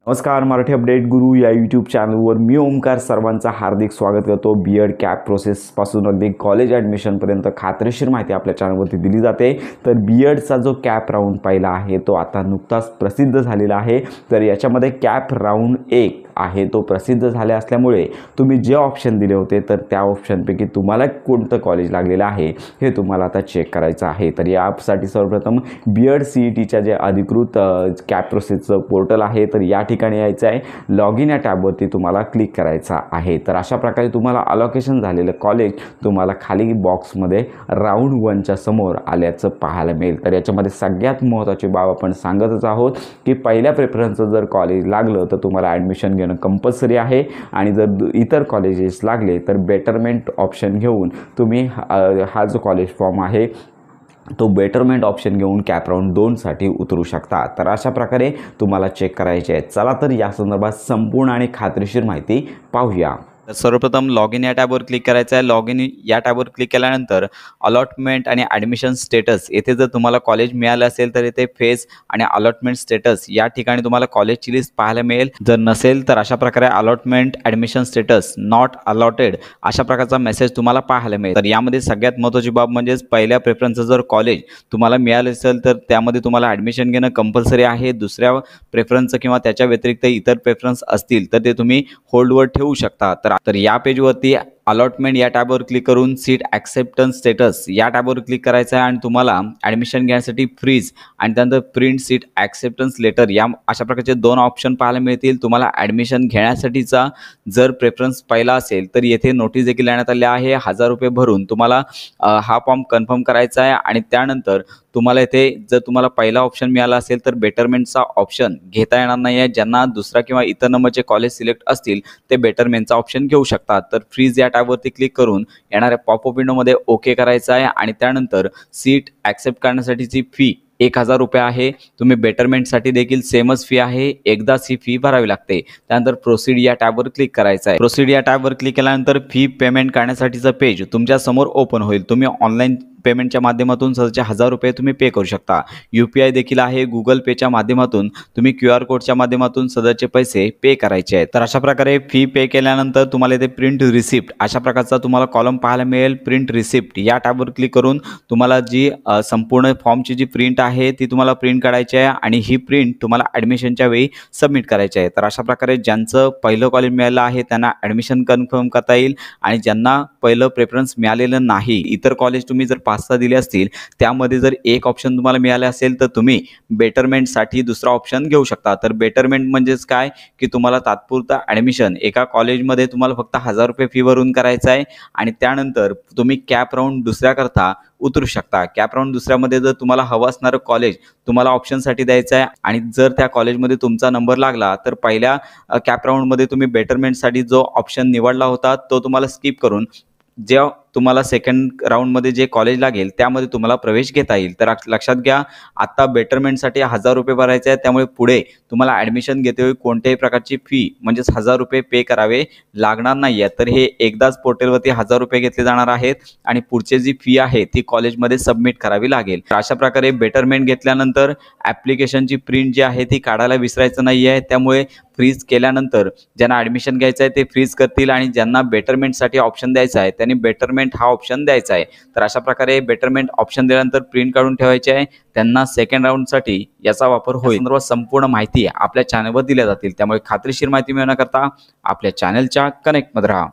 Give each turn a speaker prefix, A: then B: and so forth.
A: नमस्कार, मराठी अपडेट गुरु या यूट्यूब चॅनलवर मी ओमकार सर्वांचा हार्दिक स्वागत करतो। बीएड कॅप प्रोसेसपासून अगदी कॉलेज ॲडमिशनपर्यंत खात्रीशीर माहिती आपल्या चॅनलवरती दिली जाते। तर बीएडचा जो कॅप राऊंड पहिला आहे तो आता नुकताच प्रसिद्ध झालेला आहे। तर याच्यामध्ये कॅप राऊंड 1 आहे तो प्रसिद्ध झाले असल्यामुळे तुम्ही जे ऑप्शन दिले होते तर त्या ऑप्शनपैकी तुम्हाला कोणतं कॉलेज लागलेलं आहे हे तुम्हाला आता चेक करायचं आहे। तर यासाठी सर्वप्रथम बीएड सीईटीच्या जे अधिकृत कॅप प्रोसेसचं पोर्टल आहे तर या ठिकाणी यायचं आहे। लॉग इन या टॅबवरती तुम्हाला क्लिक करायचा आहे। तर अशा प्रकारे तुम्हाला अलोकेशन झालेलं कॉलेज तुम्हाला खाली बॉक्समध्ये राऊंड 1च्या समोर आल्याचं पाहायला मिळेल। तर याच्यामध्ये सगळ्यात महत्त्वाची बाब आपण सांगतच आहोत की पहिल्या प्रेफरन्सचं जर कॉलेज लागलं तर तुम्हाला ॲडमिशन घेणं कंपल्सरी आहे आणि जर इतर कॉलेजेस लागले तर बेटरमेंट ऑप्शन घेऊन तुम्ही हा जो कॉलेज फॉर्म आहे तो बेटरमेंट ऑप्शन घेऊन कॅप राऊंड 2साठी उतरू शकता। तर अशा प्रकारे तुम्हाला चेक करायचे आहे। चला तर या संदर्भात संपूर्ण आणि खात्रीशीर माहिती पाहूया।
B: तर सर्वप्रथम लॉग इन या टॅबवर क्लिक करायचं आहे। लॉग इन या टॅबवर क्लिक केल्यानंतर अलॉटमेंट आणि ॲडमिशन स्टेटस येथे जर तुम्हाला कॉलेज मिळालं असेल तर येथे फेज आणि अलॉटमेंट स्टेटस या ठिकाणी तुम्हाला कॉलेजची लिस्ट पाहायला मिळेल। जर नसेल तर अशा प्रकारे allotment admission status not allotted अशा प्रकारचा मेसेज तुम्हाला पाहायला मिळेल। तर यामध्ये सगळ्यात महत्त्वाची बाब म्हणजे पहिल्या प्रेफरन्सचं जर कॉलेज तुम्हाला मिळालं असेल तर त्यामध्ये तुम्हाला ॲडमिशन घेणं कंपल्सरी आहे। दुसऱ्या प्रेफरन्सचं किंवा त्याच्या व्यतिरिक्त इतर प्रेफरन्स असतील तर ते तुम्ही होल्डवर ठेवू शकता। तर या पेजवरती अलॉटमेंट या टॅबवर क्लिक करून सीट ॲक्सेप्टन्स स्टेटस या टॅबवर क्लिक करायचं आहे आणि तुम्हाला ॲडमिशन घेण्यासाठी फ्रीज आणि त्यानंतर प्रिंट सीट ॲक्सेप्टन्स लेटर या अशा प्रकारचे 2 ऑप्शन पाहायला मिळतील। तुम्हाला ॲडमिशन घेण्यासाठीचा जर प्रेफरन्स पहिला असेल तर येथे नोटीस देखील देण्यात आली आहे। 1000 रुपये भरून तुम्हाला हा फॉर्म कन्फर्म करायचा आहे आणि त्यानंतर तुम्हाला इथे जर तुम्हाला पहिला ऑप्शन मिळाला असेल तर बेटरमेंटचा ऑप्शन घेता येणार नाही आहे। ज्यांना दुसरा किंवा इतर नंबरचे कॉलेज सिलेक्ट असतील ते बेटरमेंटचा ऑप्शन घेऊ शकतात। तर फ्रीज या टॅबवरती क्लिक करून येणाऱ्या पॉपअप विंडोमध्ये ओके करायचं आहे आणि त्यानंतर सीट ॲक्सेप्ट करण्यासाठीची फी 1000 रुपये आहे। तुम्ही बेटरमेंटसाठी देखील सेमच फी आहे, एकदाच ही फी भरावी लागते। त्यानंतर प्रोसीड या टॅबवर क्लिक करायचं आहे। प्रोसीड या टॅबवर क्लिक केल्यानंतर फी पेमेंट करण्यासाठीचं पेज तुमच्या समोर ओपन होईल। तुम्ही ऑनलाईन पेमेंटच्या माध्यमातून सध्याचे 1000 रुपये तुम्ही पे करू शकता। UPI देखील आहे। गुगल पेच्या माध्यमातून तुम्ही QR कोडच्या माध्यमातून सध्याचे पैसे पे करायचे आहेत। तर अशा प्रकारे फी पे केल्यानंतर तुम्हाला इथे प्रिंट रिसिप्ट अशा प्रकारचा तुम्हाला कॉलम पाहायला मिळेल। प्रिंट रिसिप्ट या टॅबवर क्लिक करून तुम्हाला जी संपूर्ण फॉर्मची जी प्रिंट आहे ती तुम्हाला प्रिंट काढायची आहे आणि ही प्रिंट तुम्हाला ॲडमिशनच्या वेळी सबमिट करायची आहे। तर अशा प्रकारे ज्यांचं पहिलं कॉलेज मिळालं आहे त्यांना ॲडमिशन कन्फर्म करता येईल आणि ज्यांना पहिलं प्रेफरन्स मिळालेलं नाही, इतर कॉलेज तुम्ही जर 5-6 दिले असतील त्यामध्ये जर एक ऑप्शन तुम्हाला मिळाले असेल तर तुम्ही बेटरमेंटसाठी दुसरा ऑप्शन घेऊ शकता। तर बेटरमेंट म्हणजेच काय की तुम्हाला तात्पुरता ॲडमिशन एका कॉलेजमध्ये तुम्हाला फक्त 1000 रुपये फी भरून करायचं आहे आणि त्यानंतर तुम्ही कॅप राऊंड दुसऱ्याकरता उतरू शकता। कॅप राऊंड दुसऱ्यामध्ये जर तुम्हाला हवं असणारं कॉलेज तुम्हाला ऑप्शनसाठी द्यायचं आहे आणि जर त्या कॉलेजमध्ये तुमचा नंबर लागला तर पहिल्या कॅप राऊंडमध्ये तुम्ही बेटरमेंटसाठी जो ऑप्शन निवडला होता तो तुम्हाला स्किप करून जे तुम्हाला सेकंड राऊंडमध्ये जे कॉलेज लागेल त्यामध्ये तुम्हाला प्रवेश घेता येईल। तर लक्षात घ्या, आता बेटरमेंटसाठी 1000 रुपये भरायचे आहेत, त्यामुळे पुढे तुम्हाला ॲडमिशन घेतेवेळी कोणत्याही प्रकारची फी म्हणजेच 1000 रुपये पे करावे लागणार नाही आहे। तर हे एकदाच पोर्टलवरती 1000 रुपये घेतले जाणार आहेत आणि पुढची जी फी आहे ती कॉलेजमध्ये सबमिट करावी लागेल। तर अशा प्रकारे बेटरमेंट घेतल्यानंतर ॲप्लिकेशनची प्रिंट जी आहे ती काढायला विसरायचं नाही आहे। त्यामुळे फ्रीज केल्यानंतर ज्यांना ॲडमिशन घ्यायचं आहे ते फ्रीज करतील आणि ज्यांना बेटरमेंटसाठी ऑप्शन द्यायचा आहे त्यांनी बेटरमेंट हा ऑप्शन द्यायचा आहे। तर अशा प्रकारे बेटरमेंट ऑप्शन दिल्यानंतर प्रिंट काढून ठेवायचे आहे, त्यांना सेकंड राऊंडसाठी याचा वापर होईल। संदर्भात संपूर्ण माहिती आपल्या चॅनलवर दिल्या जातील, त्यामुळे खात्रीशीर माहिती मिळवण्याकरता आपल्या चॅनलच्या कनेक्टमध्ये राहा।